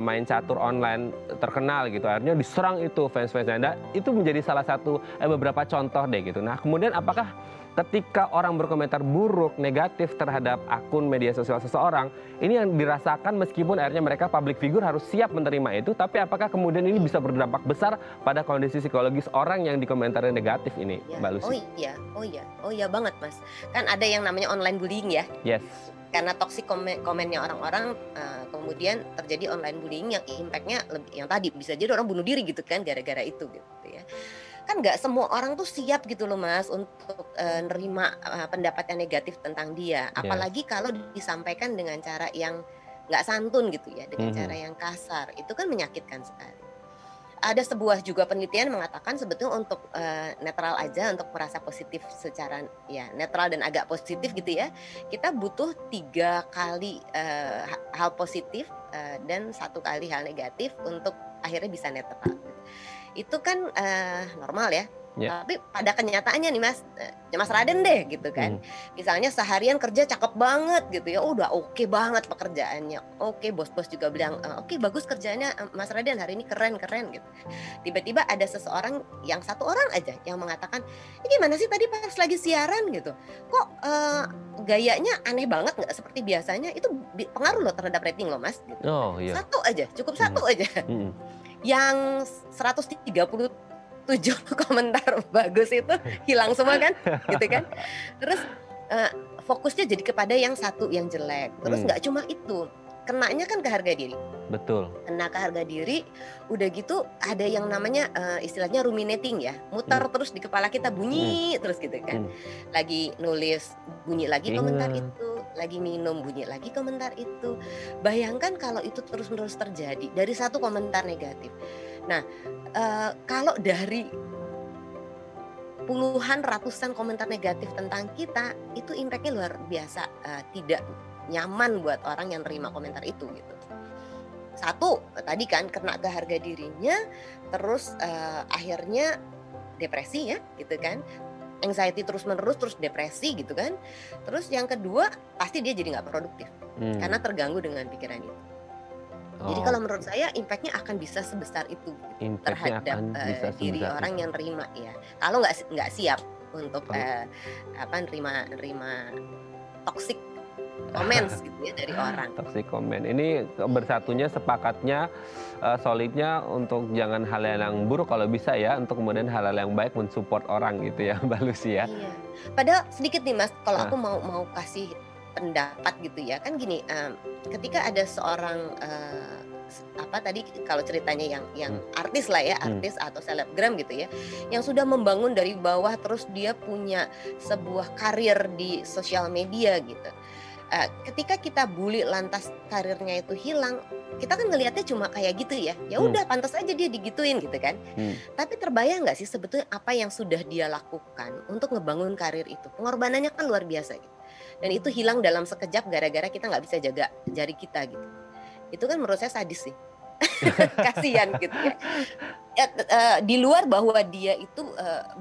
main catur online terkenal gitu. Akhirnya diserang itu fans-fansnya. Itu menjadi salah satu beberapa contoh deh gitu. Nah kemudian apakah ketika orang berkomentar buruk, negatif terhadap akun media sosial seseorang, ini yang dirasakan meskipun akhirnya mereka public figure harus siap menerima itu, tapi apakah kemudian ini bisa berdampak besar pada kondisi psikologis orang yang dikomentari negatif ini, ya, Mbak Lucy? Oh iya banget Mas. Kan ada yang namanya online bullying ya. Yes. Karena toksik komennya orang-orang, kemudian terjadi online bullying yang impactnya lebih, yang tadi bisa jadi orang bunuh diri gitu kan gara-gara itu gitu ya. Kan nggak semua orang tuh siap gitu loh Mas untuk nerima pendapat yang negatif tentang dia, apalagi kalau disampaikan dengan cara yang nggak santun gitu ya, dengan cara yang kasar, itu kan menyakitkan sekali. Ada sebuah juga penelitian mengatakan sebetulnya untuk netral aja, untuk merasa positif secara ya netral dan agak positif gitu ya, kita butuh 3 kali hal positif dan 1 kali hal negatif untuk akhirnya bisa netral. Itu kan normal ya. Tapi pada kenyataannya nih Mas Raden deh gitu kan. Misalnya seharian kerja cakep banget gitu ya, udah oke banget pekerjaannya. Oke, bos-bos juga bilang, oke bagus kerjaannya Mas Raden hari ini keren gitu. Tiba-tiba ada seseorang, yang 1 orang aja yang mengatakan, ini gimana sih tadi pas lagi siaran gitu, kok gayanya aneh banget, nggak seperti biasanya. Itu pengaruh loh terhadap rating loh Mas gitu. Satu aja, cukup 1 aja. Yang 137 komentar bagus itu hilang semua kan, gitu kan. Terus fokusnya jadi kepada yang satu yang jelek. Terus nggak cuma itu, kenanya kan ke harga diri. Betul. Kena ke harga diri, udah gitu ada yang namanya istilahnya ruminating ya, muter terus di kepala kita bunyi terus gitu kan. Lagi nulis bunyi lagi komentar itu, lagi minum bunyi lagi komentar itu. Bayangkan kalau itu terus-menerus terjadi dari satu komentar negatif. Nah, kalau dari puluhan ratusan komentar negatif tentang kita, itu impactnya luar biasa, tidak nyaman buat orang yang terima komentar itu gitu. Satu, tadi kan kena ke harga dirinya, terus akhirnya depresi ya gitu kan, anxiety terus-menerus, terus depresi gitu kan. Terus yang kedua, pasti dia jadi nggak produktif karena terganggu dengan pikiran itu. Jadi kalau menurut saya impactnya akan bisa sebesar itu terhadap diri orang yang terima ya. Kalau nggak siap untuk nerima toxic comments gitu ya dari orang. Toxic comment. Ini bersatunya, sepakatnya, solidnya untuk jangan hal yang buruk kalau bisa ya, untuk kemudian hal-hal yang baik mensupport orang gitu ya, Mbak Lucy ya. Iya. Padahal sedikit nih Mas, kalau aku mau kasih pendapat gitu ya, kan gini, ketika ada seorang tadi kalau ceritanya yang artis lah ya, artis atau selebgram gitu ya, yang sudah membangun dari bawah, terus dia punya sebuah karir di sosial media gitu. Ketika kita bully lantas karirnya itu hilang, kita kan ngelihatnya cuma kayak gitu ya, ya udah pantas aja dia digituin gitu kan. Tapi terbayang nggak sih sebetulnya apa yang sudah dia lakukan untuk ngebangun karir itu? Pengorbanannya kan luar biasa gitu. Dan itu hilang dalam sekejap gara-gara kita nggak bisa jaga jari kita gitu. Itu kan menurut saya sadis sih. Kasihan gitu ya. Di luar bahwa dia itu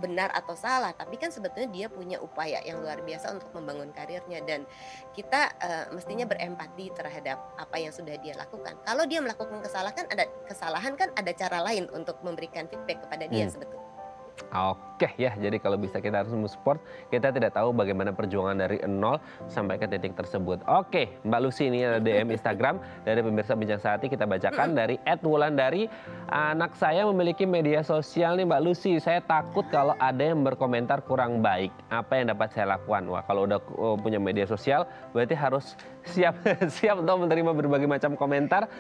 benar atau salah, tapi kan sebetulnya dia punya upaya yang luar biasa untuk membangun karirnya, dan kita mestinya berempati terhadap apa yang sudah dia lakukan. Kalau dia melakukan kesalahan kan ada cara lain untuk memberikan feedback kepada dia sebetulnya. Oke ya, jadi kalau bisa kita harus support. Kita tidak tahu bagaimana perjuangan dari nol sampai ke titik tersebut. Oke, Mbak Lucy, ini ada DM Instagram dari pemirsa Bincang Sehati, kita bacakan dari @wulandari. Anak saya memiliki media sosial nih Mbak Lucy. Saya takut kalau ada yang berkomentar kurang baik. Apa yang dapat saya lakukan? Wah, kalau udah punya media sosial berarti harus siap untuk menerima berbagai macam komentar.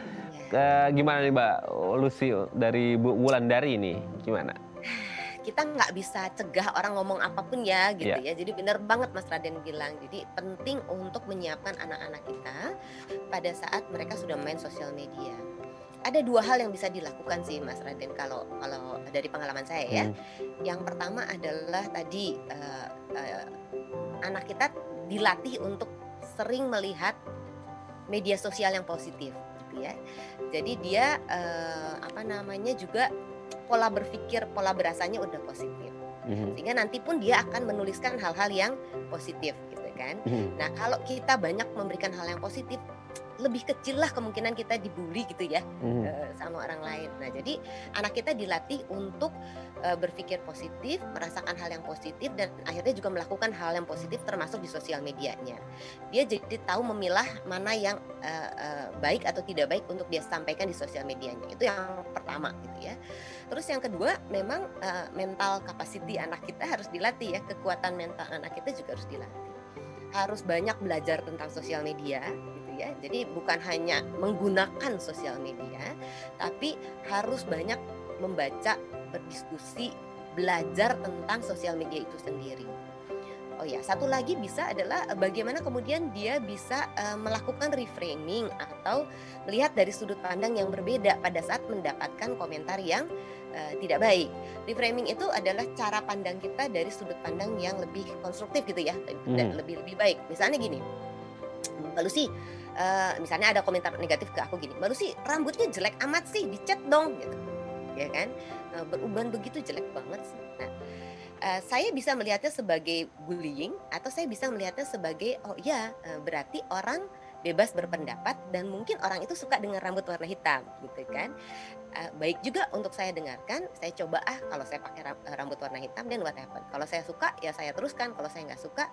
Gimana nih Mbak Lucy dari Bu Wulandari ini? Gimana? Kita nggak bisa cegah orang ngomong apapun ya gitu ya. Jadi benar banget Mas Raden bilang. Jadi penting untuk menyiapkan anak-anak kita pada saat mereka sudah main sosial media. Ada dua hal yang bisa dilakukan sih Mas Raden kalau dari pengalaman saya ya. Yang pertama adalah tadi anak kita dilatih untuk sering melihat media sosial yang positif gitu ya. Jadi dia juga pola berpikir, pola berasanya udah positif. Sehingga nanti pun dia akan menuliskan hal-hal yang positif gitu kan. Nah, kalau kita banyak memberikan hal yang positif, lebih kecil lah kemungkinan kita dibully gitu ya sama orang lain. Nah, jadi anak kita dilatih untuk berpikir positif, merasakan hal yang positif, dan akhirnya juga melakukan hal yang positif termasuk di sosial medianya. Dia jadi tahu memilah mana yang baik atau tidak baik untuk dia sampaikan di sosial medianya. Itu yang pertama gitu ya. Terus yang kedua, memang mental capacity anak kita harus dilatih ya. Kekuatan mental anak kita juga harus dilatih. Harus banyak belajar tentang sosial media gitu ya. Jadi bukan hanya menggunakan sosial media, tapi harus banyak membaca, berdiskusi, belajar tentang sosial media itu sendiri. Oh ya, satu lagi bisa adalah bagaimana kemudian dia bisa melakukan reframing atau melihat dari sudut pandang yang berbeda pada saat mendapatkan komentar yang tidak baik. Reframing itu adalah cara pandang kita dari sudut pandang yang lebih konstruktif gitu ya, dan lebih baik. Misalnya gini, Mbak Lucy, misalnya ada komentar negatif ke aku gini, Mbak Lucy rambutnya jelek amat sih, dicat dong gitu, ya kan? Beruban begitu jelek banget sih. Nah, saya bisa melihatnya sebagai bullying, atau saya bisa melihatnya sebagai berarti orang bebas berpendapat dan mungkin orang itu suka dengan rambut warna hitam gitu kan. Baik juga untuk saya dengarkan, saya coba kalau saya pakai rambut warna hitam dan what happen. Kalau saya suka ya saya teruskan, kalau saya nggak suka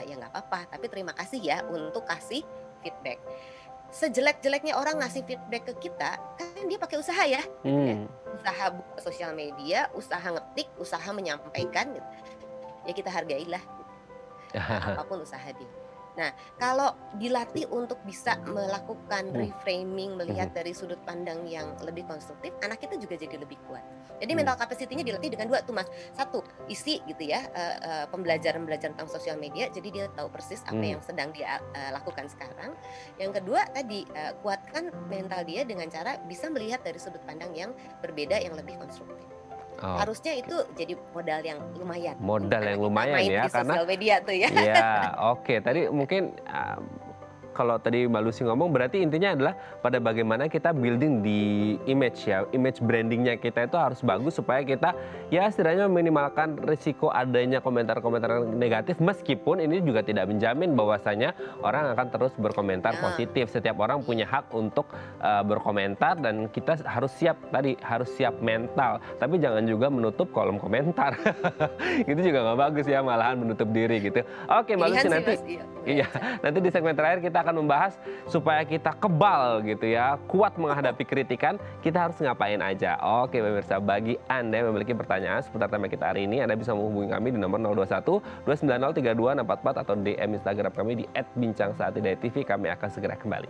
ya nggak apa-apa. Tapi terima kasih ya untuk kasih feedback. Sejelek-jeleknya orang ngasih feedback ke kita, kan dia pakai usaha ya, gitu ya. Usaha buka sosial media, usaha ngetik, usaha menyampaikan gitu. Ya kita hargailah gitu. Apapun usaha dia. Nah, kalau dilatih untuk bisa melakukan Hmm. reframing, melihat Mhm. dari sudut pandang yang lebih konstruktif, anak kita juga jadi lebih kuat. Jadi Hmm. mental capacity-nya dilatih dengan 2 tuh, Mas. Satu, isi gitu ya, pembelajaran-pembelajaran tentang sosial media, jadi dia tahu persis apa Hmm. yang sedang dia lakukan sekarang. Yang kedua tadi, kuatkan mental dia dengan cara bisa melihat dari sudut pandang yang berbeda, yang lebih konstruktif. Harusnya Oke. itu jadi modal yang lumayan untuk Modal anak yang kita lumayan main ya, di karena sosial media tuh ya. ya, oke. Tadi Iya. mungkin kalau tadi Mbak Lucy ngomong berarti intinya adalah pada bagaimana kita building di image ya, image brandingnya kita itu harus bagus supaya kita ya setidaknya meminimalkan risiko adanya komentar-komentar negatif, meskipun ini juga tidak menjamin bahwasanya orang akan terus berkomentar Nah, positif. Setiap orang punya iya. hak untuk berkomentar dan kita harus siap tadi, harus siap mental. Tapi jangan juga menutup kolom komentar. Itu juga nggak bagus ya, malahan menutup diri gitu. Oke Mbak Pilihan Lucy, sih nanti Mas, iya, iya, belajar. nanti di segmen terakhir kita akan membahas supaya kita kebal gitu ya, kuat menghadapi kritikan, kita harus ngapain aja. Oke pemirsa, bagi Anda yang memiliki pertanyaan seputar tema kita hari ini, Anda bisa menghubungi kami di nomor 021 290 32 644 atau DM Instagram kami di @bincangsaatidaytv. Kami akan segera kembali.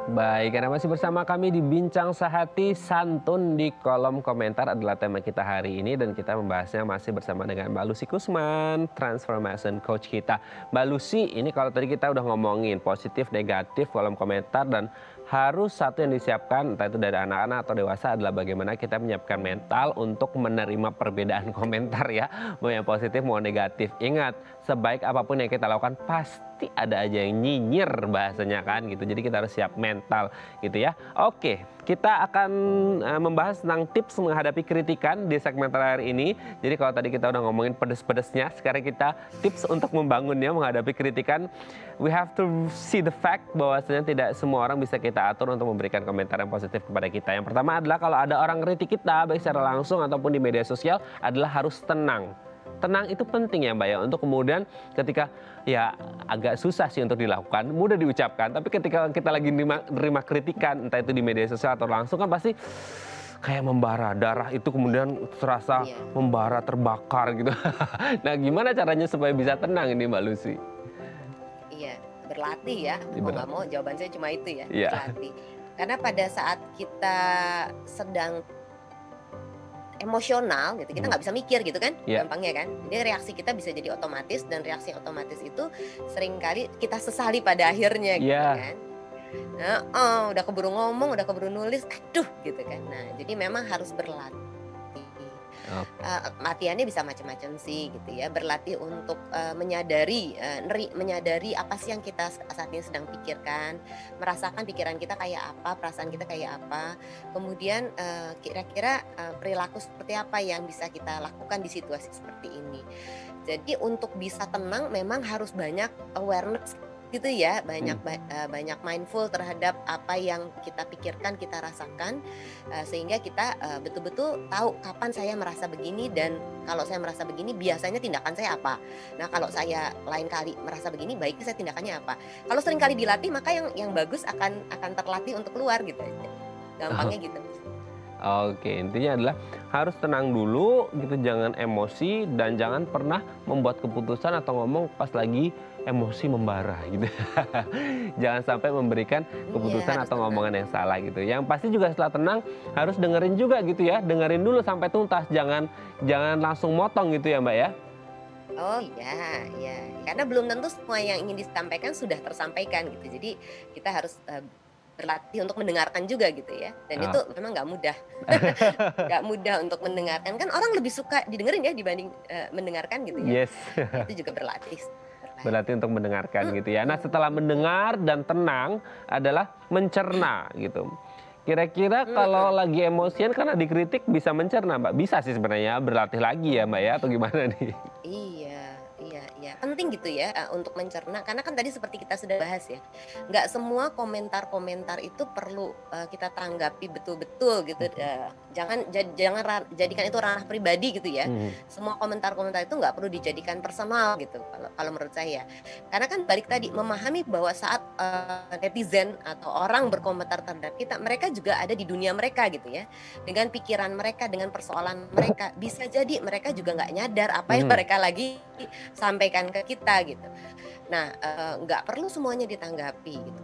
Baik, Anda masih bersama kami di Bincang Sehati. Santun di kolom komentar adalah tema kita hari ini, dan kita membahasnya masih bersama dengan Mbak Lucy Kusman, Transformation Coach kita. Mbak Lucy, ini kalau tadi kita udah ngomongin positif, negatif, kolom komentar, dan harus satu yang disiapkan, entah itu dari anak-anak atau dewasa, adalah bagaimana kita menyiapkan mental untuk menerima perbedaan komentar ya, mau yang positif mau negatif. Ingat, sebaik apapun yang kita lakukan pasti ada aja yang nyinyir bahasanya kan gitu. Jadi kita harus siap mental gitu ya. Oke, kita akan membahas tentang tips menghadapi kritikan di segmen terakhir ini. Jadi kalau tadi kita udah ngomongin pedes-pedesnya, sekarang kita tips untuk membangunnya menghadapi kritikan. We have to see the fact bahwasanya tidak semua orang bisa kita atur untuk memberikan komentar yang positif kepada kita. Yang pertama adalah kalau ada orang kritik kita baik secara langsung ataupun di media sosial, adalah harus tenang. Tenang itu penting ya Mbak ya, untuk kemudian ketika ya agak susah sih untuk dilakukan, mudah diucapkan, tapi ketika kita lagi nerima kritikan, entah itu di media sosial atau langsung, kan pasti kayak membara, darah itu kemudian terasa Iya. membara, terbakar gitu. Nah gimana caranya supaya bisa tenang ini Mbak Lucy? Iya, berlatih ya, mau nggak mau jawaban saya cuma itu ya, Iya. berlatih. Karena pada saat kita sedang emosional gitu, kita nggak bisa mikir gitu kan, Iya. gampangnya kan. Jadi reaksi kita bisa jadi otomatis, dan reaksi otomatis itu seringkali kita sesali pada akhirnya gitu Iya. kan. Udah keburu ngomong, udah keburu nulis, aduh gitu kan. Nah, jadi memang harus berlatih. Latihannya bisa macam-macam sih gitu ya. Berlatih untuk menyadari apa sih yang kita saat ini sedang pikirkan, merasakan pikiran kita kayak apa, perasaan kita kayak apa. Kemudian kira-kira perilaku seperti apa yang bisa kita lakukan di situasi seperti ini. Jadi untuk bisa tenang memang harus banyak awareness gitu ya, banyak mindful terhadap apa yang kita pikirkan, kita rasakan, sehingga kita betul-betul tahu kapan saya merasa begini, dan kalau saya merasa begini biasanya tindakan saya apa. Nah, kalau saya lain kali merasa begini, baiknya saya tindakannya apa. Kalau sering kali dilatih, maka yang bagus akan terlatih untuk keluar gitu aja. Gampangnya gitu. Oke, intinya adalah harus tenang dulu gitu, jangan emosi, dan jangan pernah membuat keputusan atau ngomong pas lagi emosi membara gitu. Jangan sampai memberikan keputusan Harus atau tenang. ngomongan yang salah gitu. Yang pasti juga setelah tenang harus dengerin juga gitu ya, dengerin dulu sampai tuntas, jangan langsung motong gitu ya Mbak ya. Oh iya, iya. Karena belum tentu semua yang ingin disampaikan sudah tersampaikan gitu. Jadi kita harus berlatih untuk mendengarkan juga gitu ya. Dan itu memang nggak mudah. Nggak mudah untuk mendengarkan. Kan orang lebih suka didengerin ya dibanding mendengarkan gitu ya. Yes. Itu juga berlatih. Berlatih untuk mendengarkan gitu ya. Nah setelah mendengar dan tenang adalah mencerna gitu. Kira-kira kalau lagi emosian karena dikritik bisa mencerna Mbak? Bisa sih sebenarnya, berlatih lagi ya Mbak ya, atau gimana nih? Iya, iya. Ya, penting gitu ya untuk mencerna karena kan tadi seperti kita sudah bahas ya, nggak semua komentar-komentar itu perlu kita tanggapi betul-betul gitu. Jangan jadikan itu ranah pribadi gitu ya. Semua komentar-komentar itu nggak perlu dijadikan personal gitu kalau menurut saya. Karena kan balik tadi memahami bahwa saat netizen atau orang berkomentar terhadap kita, mereka juga ada di dunia mereka gitu ya. Dengan pikiran mereka, dengan persoalan mereka, bisa jadi mereka juga nggak nyadar apa yang mereka lagi sampaikan ke kita gitu. Nah, nggak perlu semuanya ditanggapi gitu.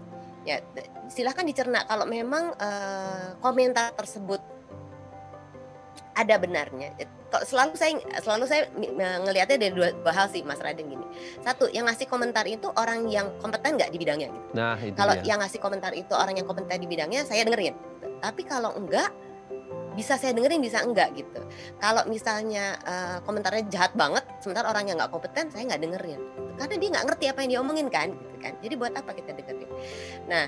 Ya, silahkan dicerna kalau memang komentar tersebut ada benarnya. Selalu saya ngelihatnya dari dua hal sih Mas Raden gini. Satu, yang ngasih komentar itu orang yang kompeten nggak di bidangnya gitu. Nah, itu Kalau dia. yang ngasih komentar itu orang yang kompeten di bidangnya, saya dengerin. Tapi kalau enggak, bisa saya dengerin bisa enggak gitu. Kalau misalnya komentarnya jahat banget, sementara orang yang nggak kompeten saya nggak dengerin. Karena dia nggak ngerti apa yang dia omongin kan, gitu kan. Jadi buat apa kita dengerin? Nah,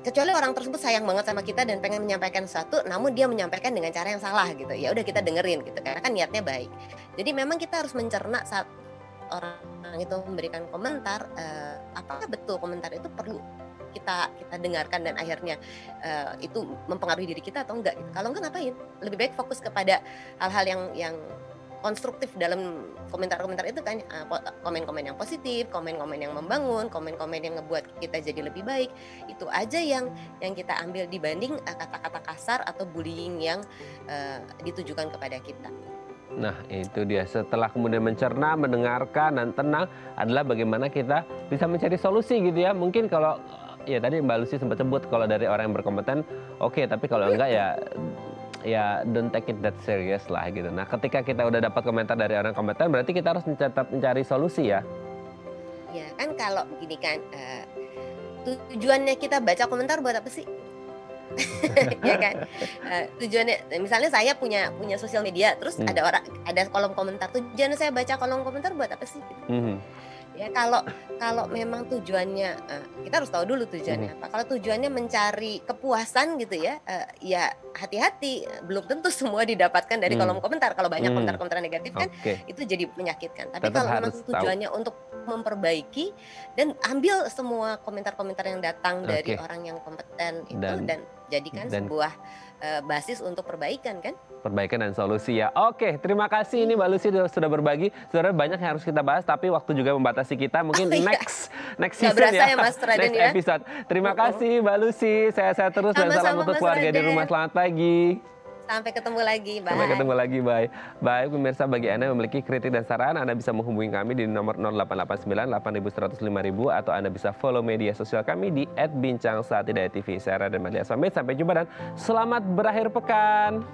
kecuali orang tersebut sayang banget sama kita dan pengen menyampaikan sesuatu, namun dia menyampaikan dengan cara yang salah gitu. Ya udah kita dengerin gitu, karena kan niatnya baik. Jadi memang kita harus mencerna saat orang itu memberikan komentar, apakah betul komentar itu perlu kita dengarkan dan akhirnya itu mempengaruhi diri kita atau enggak gitu. Kalau enggak ngapain? Lebih baik fokus kepada hal-hal yang konstruktif dalam komentar-komentar itu kan, komen-komen yang positif, komen-komen yang membangun, komen-komen yang ngebuat kita jadi lebih baik. Itu aja yang kita ambil dibanding kata-kata kasar atau bullying yang ditujukan kepada kita. Nah, itu dia. Setelah kemudian mencerna, mendengarkan, dan tenang adalah bagaimana kita bisa mencari solusi gitu ya. Mungkin kalau ya tadi Mbak Lucy sempat sebut kalau dari orang yang berkompeten, oke, tapi kalau enggak ya don't take it that serious lah gitu. Nah, ketika kita udah dapat komentar dari orang kompeten, berarti kita harus tetap mencari solusi ya. Ya kan kalau begini kan, tujuannya kita baca komentar buat apa sih? Ya kan, tujuannya misalnya saya punya sosial media, terus ada kolom komentar. Tujuannya saya baca kolom komentar buat apa sih? Ya kalau memang tujuannya, kita harus tahu dulu tujuannya apa. Kalau tujuannya mencari kepuasan gitu ya, ya hati-hati, belum tentu semua didapatkan dari kolom komentar. Kalau banyak komentar-komentar negatif kan, itu jadi menyakitkan. Tapi Tetap kalau memang harus tujuannya untuk memperbaiki dan ambil semua komentar-komentar yang datang dari orang yang kompeten itu dan jadikan sebuah basis untuk perbaikan kan? Perbaikan dan solusi ya. Oke, terima kasih ini Mbak Lucy sudah berbagi. Sebenarnya banyak yang harus kita bahas, tapi waktu juga membatasi kita. Mungkin next season ya, Mas Raden, next episode. Terima kasih Mbak Lucy. Sehat-sehat terus dan salam untuk keluarga di rumah. Selamat pagi. Sampai ketemu lagi, bye. Sampai ketemu lagi, bye. Baik pemirsa, bagi Anda yang memiliki kritik dan saran, Anda bisa menghubungi kami di nomor 0889 8100 5000 atau Anda bisa follow media sosial kami di @bincangsaatidayatv. Saya Raden Malias pamit, sampai jumpa dan selamat berakhir pekan.